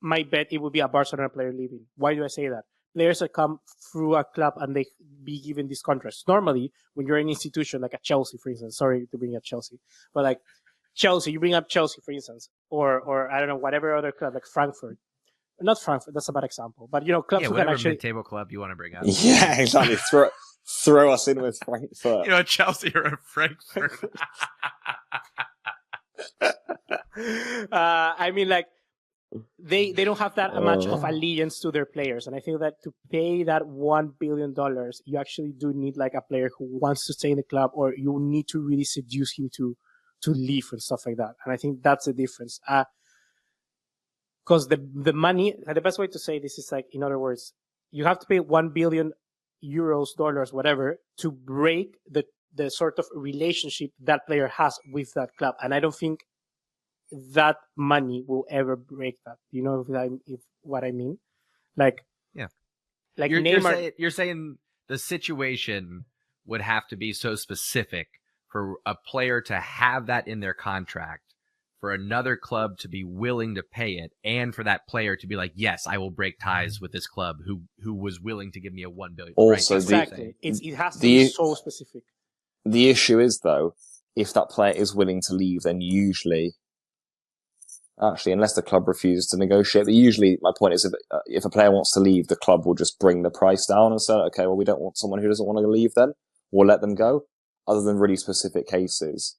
my bet it would be a Barcelona player leaving. Why do I say that? Players that come through a club and they be given these contracts. Normally, when you're an institution like a Chelsea, for instance, sorry to bring up Chelsea, but like Chelsea, you bring up Chelsea, for instance, or I don't know, whatever other club like Frankfurt. Not Frankfurt, that's a bad example. But, you know, clubs who can actually... mid-table club you want to bring up. Yeah, exactly. Throw us in with Frankfurt. You know, Chelsea or Frankfurt. I mean, like, they don't have that much of allegiance to their players. And I think that to pay that $1 billion, you actually do need, like, a player who wants to stay in the club, or you need to really seduce him to leave and stuff like that. And I think that's the difference. Because the money, the best way to say this is like, in other words, you have to pay €1 billion, dollars, whatever, to break the sort of relationship that player has with that club. And I don't think that money will ever break that. You know what I mean? Like, yeah. Like Neymar. You're saying the situation would have to be so specific for a player to have that in their contract, for another club to be willing to pay it, and for that player to be like, yes, I will break ties with this club who was willing to give me a $1 billion. Also, right? Exactly. It has to be so specific. The issue is, though, if that player is willing to leave, then usually, actually, unless the club refuses to negotiate, but usually my point is if a player wants to leave, the club will just bring the price down and say, okay, well, we don't want someone who doesn't want to leave then. We'll let them go. Other than really specific cases,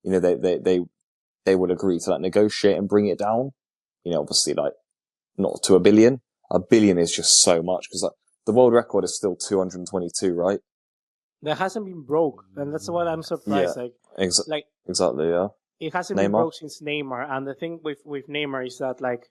you know, they would agree to like negotiate and bring it down. You know, obviously, like not to $1 billion. $1 billion is just so much, because like, the world record is still 222, right? That hasn't been broke, and that's why I'm surprised. Yeah, exactly, yeah. It hasn't been broke since Neymar, and the thing with Neymar is that like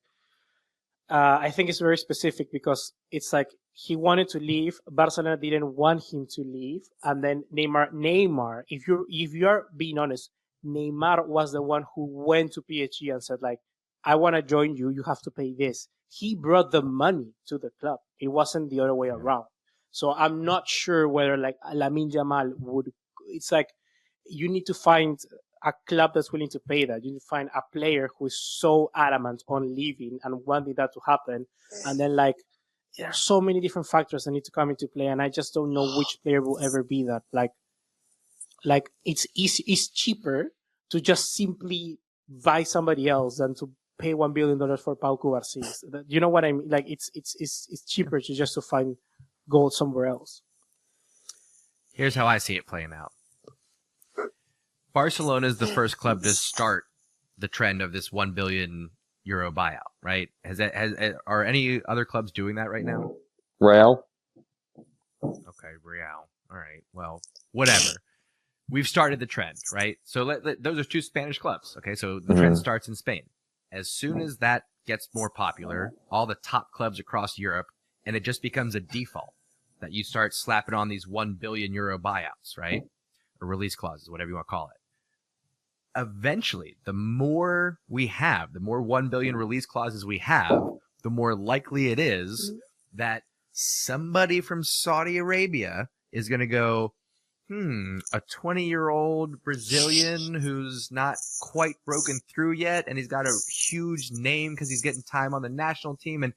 I think it's very specific, because it's like he wanted to leave, Barcelona didn't want him to leave, and then Neymar, if you're being honest, Neymar was the one who went to PSG and said, like, I want to join you. You have to pay this. He brought the money to the club. It wasn't the other way around. So I'm not sure whether, like, Lamine Yamal would. It's like you need to find a club that's willing to pay that. You need to find a player who is so adamant on leaving and wanting that to happen. And then, like, there are so many different factors that need to come into play, and I just don't know which player will ever be that. Like it's easy. It's cheaper to just simply buy somebody else than to pay $1 billion for Pau Cubarsi. You know what I mean? Like it's cheaper to find gold somewhere else. Here's how I see it playing out. Barcelona is the first club to start the trend of this €1 billion buyout, right? Are any other clubs doing that right now? Real. Okay, Real. All right. Well, whatever. We've started the trend, right? So those are two Spanish clubs. Okay, so the trend starts in Spain. As soon as that gets more popular, all the top clubs across Europe, and it just becomes a default that you start slapping on these €1 billion buyouts, right? Or release clauses, whatever you want to call it. Eventually, the more we have, the more 1 billion release clauses we have, the more likely it is that somebody from Saudi Arabia is going to go, a 20-year-old Brazilian who's not quite broken through yet, and he's got a huge name because he's getting time on the national team, and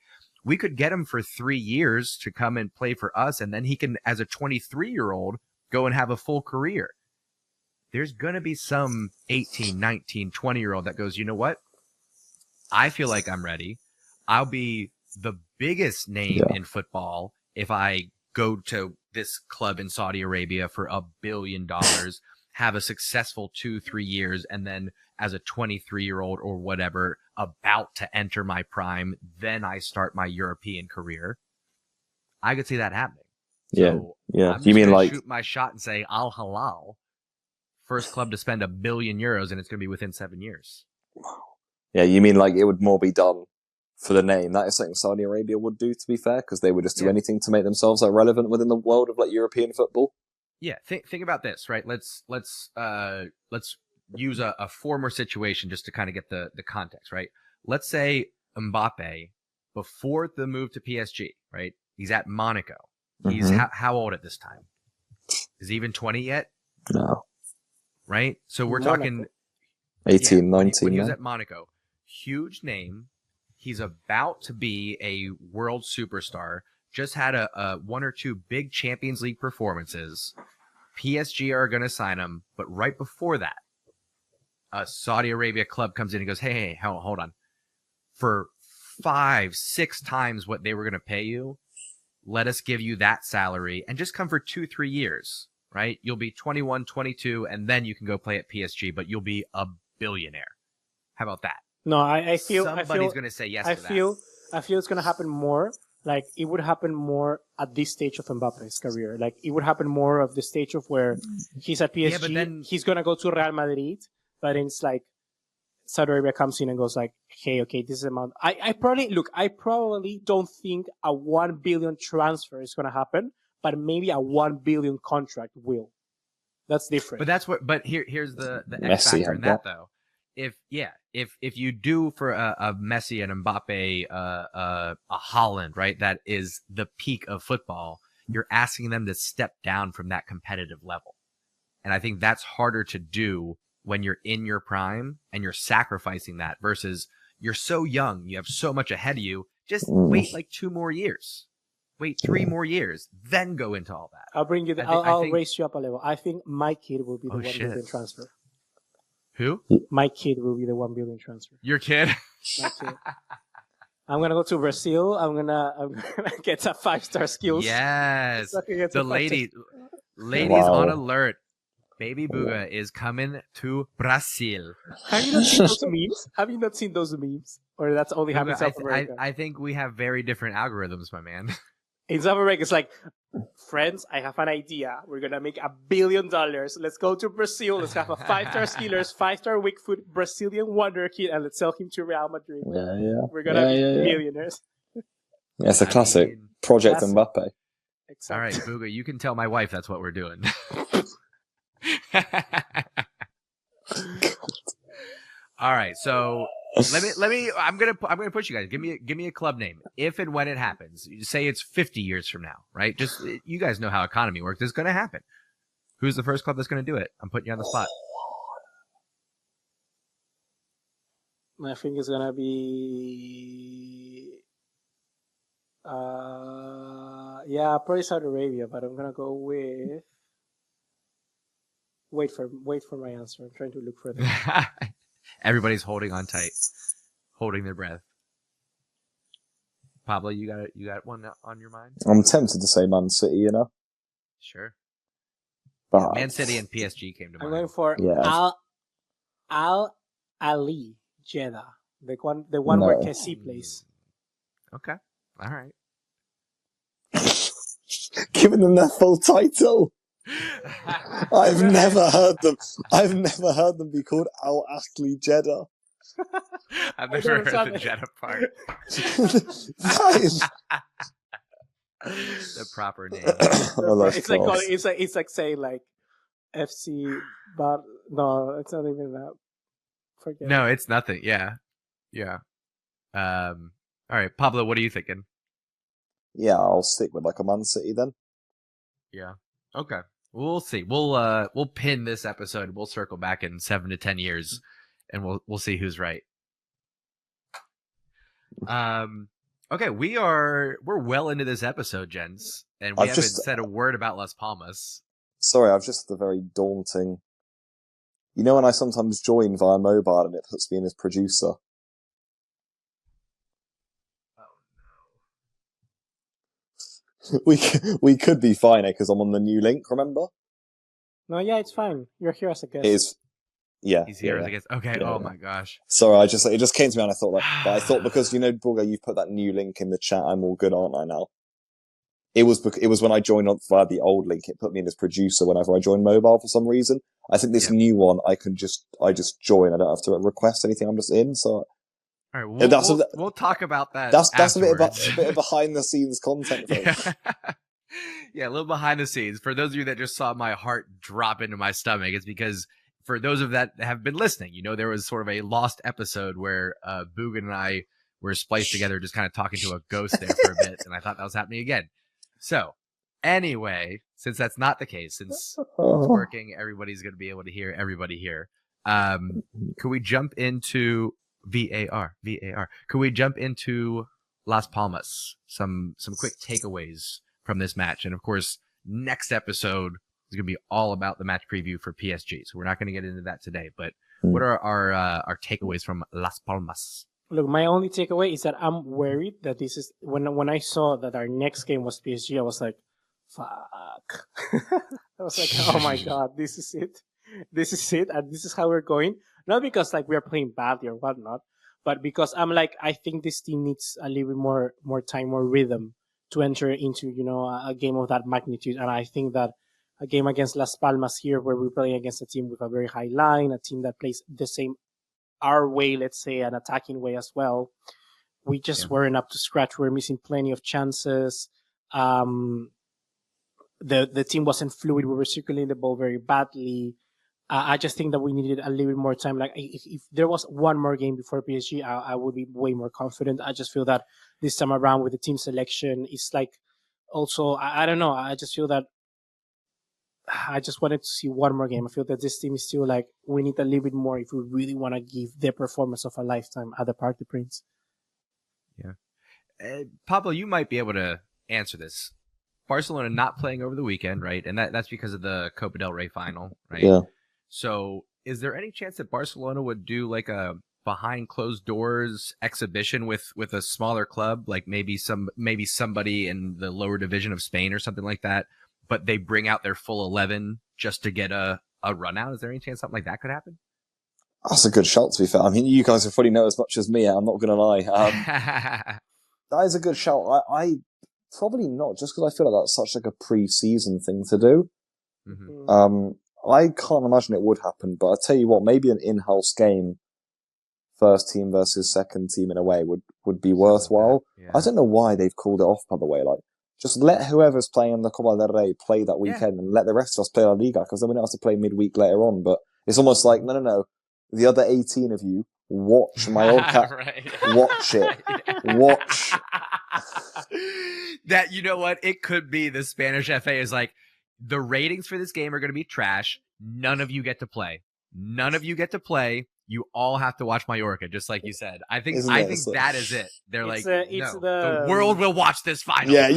we could get him for 3 years to come and play for us, and then he can, as a 23-year-old, go and have a full career. There's going to be some 18, 19, 20-year-old that goes, you know what? I feel like I'm ready. I'll be the biggest name in football if I go to this club in Saudi Arabia for $1 billion, have a successful 2-3 years, and then as a 23-year-old or whatever, about to enter my prime, then I start my European career. I could see that happening. So I'm you mean like shoot my shot and say Al Hilal, first club to spend €1 billion, and it's going to be within 7 years. Yeah, you mean like it would more be done for the name? That is something Saudi Arabia would do, to be fair, because they would just do anything to make themselves like relevant within the world of like European football. Yeah, think about this, right? Let's use a former situation just to kind of get the context, right? Let's say Mbappe, before the move to PSG, right? He's at Monaco. He's how old at this time? Is he even 20 yet? No. Right? So we're talking 18, 19. When he was at Monaco, huge name. He's about to be a world superstar. Just had a 1 or 2 big Champions League performances. PSG are going to sign him, but right before that, a Saudi Arabia club comes in and goes, hey, hold on. For 5-6 times what they were going to pay you, let us give you that salary and just come for 2-3 years, right? You'll be 21, 22, and then you can go play at PSG, but you'll be a billionaire. How about that? No, I feel somebody's going to say yes to that. I feel it's going to happen more. Like it would happen more at this stage of Mbappe's career. Like it would happen more of the stage of where he's at PSG. But then he's going to go to Real Madrid, but it's like Saudi Arabia comes in and goes like, hey, okay, this is the amount. I probably don't think a 1 billion transfer is going to happen, but maybe a 1 billion contract will. That's different. But here's the X factor in that though. If you do for a Messi and Mbappe, a Haaland, right? That is the peak of football. You're asking them to step down from that competitive level. And I think that's harder to do when you're in your prime and you're sacrificing that versus you're so young, you have so much ahead of you. Just wait like 2 more years. Wait 3 more years, then go into all that. I'll bring you. I'll raise you up a level. I think my kid will be the 1 billion transfer. Who? My kid will be the 1 billion transfer. Your kid? My kid. I'm gonna go to Brazil. I'm gonna get a 5-star skills. Yes. The ladies Wow. on alert. Baby Buga is coming to Brazil. Have you not seen those memes? Have you not seen those memes? Or that's only happening in South America? I think we have very different algorithms, my man. In South America, it's like, friends, I have an idea. We're going to make $1 billion. Let's go to Brazil. Let's have a 5-star skillers, 5-star weak foot Brazilian wonder kid, and let's sell him to Real Madrid. Yeah. We're going to be millionaires. Yeah, it's a classic. Project Mbappe. Exactly. All right, Buga, you can tell my wife that's what we're doing. All right, so let me. I'm gonna push you guys. Give me a club name. If and when it happens, you say it's 50 years from now, right? Just you guys know how economy works. It's gonna happen. Who's the first club that's gonna do it? I'm putting you on the spot. I think it's gonna be. Probably Saudi Arabia, but I'm gonna go with. Wait for my answer. I'm trying to look for that. Everybody's holding on tight, holding their breath. Pablo, you got one on your mind? I'm tempted to say Man City, you know. Sure. But Man City and PSG came to mind. I'm going for Al Ali Jeddah, the one where Kessie plays. Okay. All right. giving them their full title. I've never heard them be called Al Ashley Jeddah. I've never heard the Jeddah part. That is the proper name. It's like saying like FC, but no, it's not even that. Forget No, it. it's nothing. Yeah. All right, Pablo, what are you thinking? Yeah, I'll stick with like a Man City then. Yeah. Okay. We'll see. We'll pin this episode. We'll circle back in 7 to 10 years, and we'll see who's right. Okay, we're well into this episode, gents, and we haven't said a word about Las Palmas. Sorry, I've just had a very daunting. You know when I sometimes join via mobile and it puts me in as producer? We could be fine because I'm on the new link, remember? No, yeah, it's fine. You're here as a guest. It is. Yeah. He's here as a guest. Okay. Yeah, oh my gosh. Sorry, it just came to me and I thought because Borga, you've put that new link in the chat. I'm all good, aren't I now? It was when I joined on via the old link. It put me in as producer whenever I join mobile for some reason. I think this new one, I just join. I don't have to request anything. I'm just in. So. All right, we'll talk about that. That's a bit of behind the scenes content. Yeah, a little behind the scenes. For those of you that just saw my heart drop into my stomach, it's because for those of that have been listening, there was sort of a lost episode where Boogan and I were spliced together, just kind of talking to a ghost there for a bit, and I thought that was happening again. So, anyway, since that's not the case, since it's working, everybody's going to be able to hear everybody here. Could we jump into VAR? Could we jump into Las Palmas? Some quick takeaways from this match. And of course, next episode is going to be all about the match preview for PSG. So we're not going to get into that today, but what are our takeaways from Las Palmas? Look, my only takeaway is that I'm worried that this is when I saw that our next game was PSG, I was like, fuck. I was like, oh my God, this is it. This is it. And this is how we're going. Not because like we're playing badly or whatnot, but because I'm like, I think this team needs a little bit more time, more rhythm to enter into, a game of that magnitude. And I think that a game against Las Palmas here, where we're playing against a team with a very high line, a team that plays the same our way, let's say, an attacking way as well. We just weren't up to scratch. We're missing plenty of chances. The team wasn't fluid. We were circulating the ball very badly. I just think that we needed a little bit more time. Like if there was one more game before PSG, I would be way more confident. I just feel that this time around with the team selection, it's like also, I don't know. I just feel that I just wanted to see one more game. I feel that this team is still like, we need a little bit more if we really want to give the performance of a lifetime at the Parc des Princes. Yeah. Pablo, you might be able to answer this. Barcelona not playing over the weekend, right? And that's because of the Copa del Rey final, right? Yeah. So is there any chance that Barcelona would do like a behind closed doors exhibition with a smaller club, like maybe somebody in the lower division of Spain or something like that, but they bring out their full 11 just to get a run out? Is there any chance something like that could happen? That's a good shout, to be fair. I mean, you guys will probably know as much as me, I'm not going to lie. That is a good shout. I probably not, just because I feel like that's such like a pre-season thing to do. Mm-hmm. I can't imagine it would happen, but I tell you what, maybe an in-house game, first team versus second team in a way, would be worthwhile. Yeah. I don't know why they've called it off, by the way. Like, just let whoever's playing in the Copa del Rey play that weekend and let the rest of us play La Liga, because then we don't have to play midweek later on. But it's almost like, no. The other 18 of you, watch my old cat. Watch it. Watch. That, you know what? It could be the Spanish FA is like, the ratings for this game are going to be trash. None of you get to play. You all have to watch Mallorca, just like you said. I think that is it. They're like, the world will watch this final. Yeah.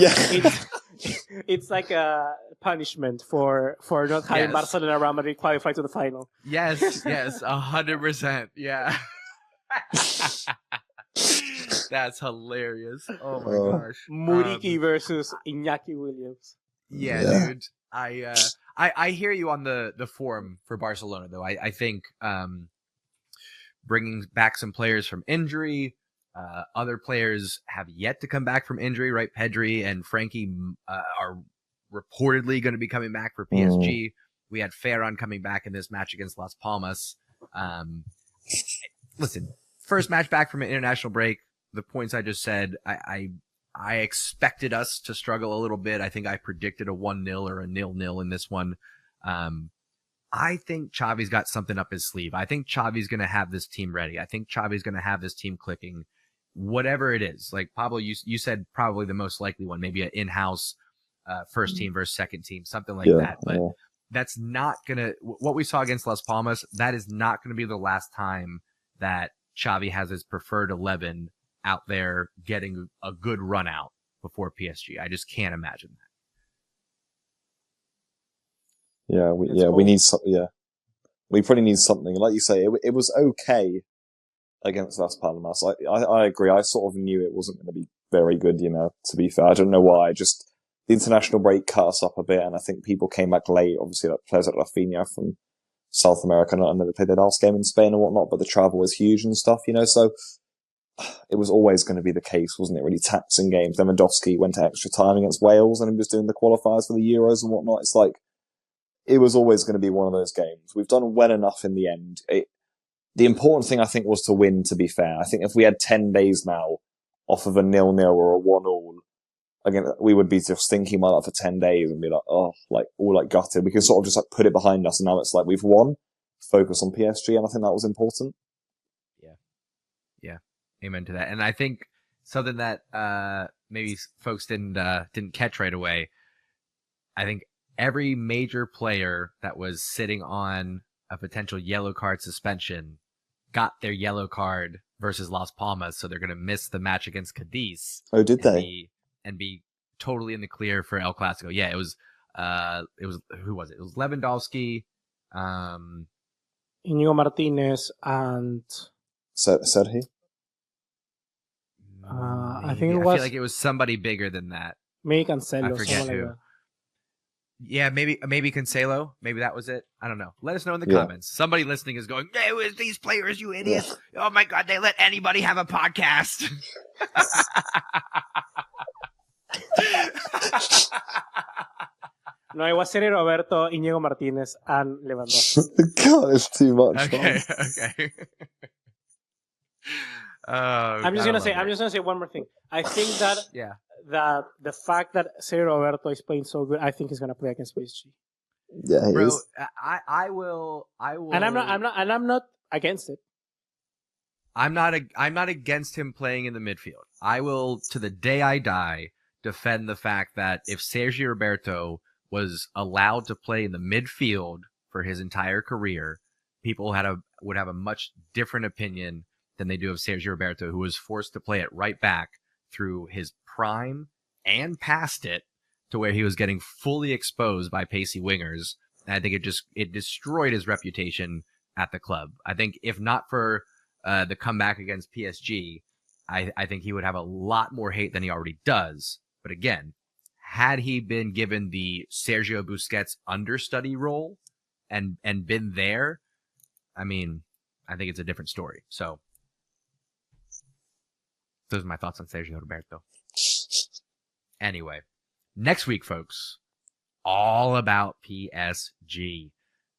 It's like a punishment for not having Barcelona Real Madrid qualify to the final. Yes, 100%. Yeah. That's hilarious. Oh my gosh. Muriqui versus Iñaki Williams. Yeah, dude. I hear you on the forum for Barcelona, though. I think bringing back some players from injury, other players have yet to come back from injury, right? Pedri and Frankie are reportedly going to be coming back for PSG. We had Ferran coming back in this match against Las Palmas. Listen, first match back from an international break. The points I just said, I expected us to struggle a little bit. I think I predicted a 1-0 or a 0-0 in this one. I think Xavi's got something up his sleeve. I think Xavi's going to have this team ready. I think Xavi's going to have this team clicking, whatever it is. Like Pablo, you said probably the most likely one, maybe an in-house first team versus second team, something like that. But that's not going to, what we saw against Las Palmas, that is not going to be the last time that Xavi has his preferred 11 out there getting a good run out before PSG. I just can't imagine that. We need something. Yeah, we probably need something. Like you say, it was okay against Las Palmas. I agree. I sort of knew it wasn't going to be very good. To be fair, I don't know why. Just the international break cut us up a bit, and I think people came back late. Obviously, like players like Rafinha from South America, and they played their last game in Spain and whatnot. But the travel was huge and stuff. So it was always going to be the case, wasn't it? Really taxing games. Lewandowski went to extra time against Wales, and he was doing the qualifiers for the Euros and whatnot. It's like, it was always going to be one of those games. We've done well enough in the end. The important thing, I think, was to win, to be fair. I think if we had 10 days now off of a 0-0 or a 1-1, again, we would be just thinking about that for 10 days and be like, all gutted. We can sort of just put it behind us, and now it's like we've won, focus on PSG, and I think that was important. Yeah. Amen to that. And I think something that maybe folks didn't catch right away, I think every major player that was sitting on a potential yellow card suspension got their yellow card versus Las Palmas, so they're going to miss the match against Cadiz. Oh, did they? And be totally in the clear for El Clasico. Yeah, it was who was it? It was Lewandowski, Inigo Martinez, and Sergi. I think it was. I feel like it was somebody bigger than that. Maybe Cancelo. I forget who. Like yeah, maybe Cancelo. Maybe that was it. I don't know. Let us know in the comments. Somebody listening is going, "Hey, where's these players, you idiots? Oh my God, they let anybody have a podcast." No, it was Sergio Roberto, Inigo Martinez, and Lewandowski. God, it's too much. Okay. I'm just gonna say one more thing. I think that that the fact that Sergio Roberto is playing so good, I think he's gonna play against PSG. Yeah, he bro. is. I will. And I'm not against it. I'm not against him playing in the midfield. I will, to the day I die, defend the fact that if Sergio Roberto was allowed to play in the midfield for his entire career, people would have a much different opinion than they do of Sergio Roberto, who was forced to play it right back through his prime and past it, to where he was getting fully exposed by pacey wingers. And I think it destroyed his reputation at the club. I think if not for the comeback against PSG, I think he would have a lot more hate than he already does. But again, had he been given the Sergio Busquets understudy role and been there, I mean, I think it's a different story. So those are my thoughts on Sergio Roberto. Anyway, next week, folks, all about PSG.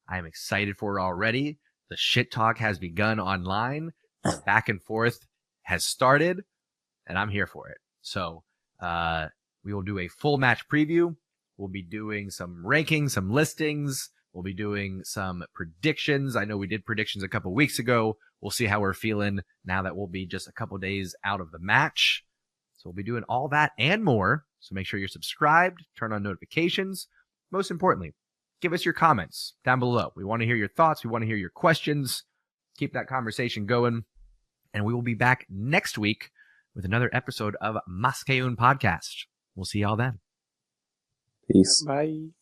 I am excited for it already. The shit talk has begun online. The back and forth has started, and I'm here for it. So we will do a full match preview. We'll be doing some rankings, some listings. We'll be doing some predictions. I know we did predictions a couple weeks ago. We'll see how we're feeling now that we'll be just a couple days out of the match. So we'll be doing all that and more. So make sure you're subscribed, turn on notifications. Most importantly, give us your comments down below. We want to hear your thoughts. We want to hear your questions. Keep that conversation going. And we will be back next week with another episode of Masia podcast. We'll see y'all then. Peace. Bye.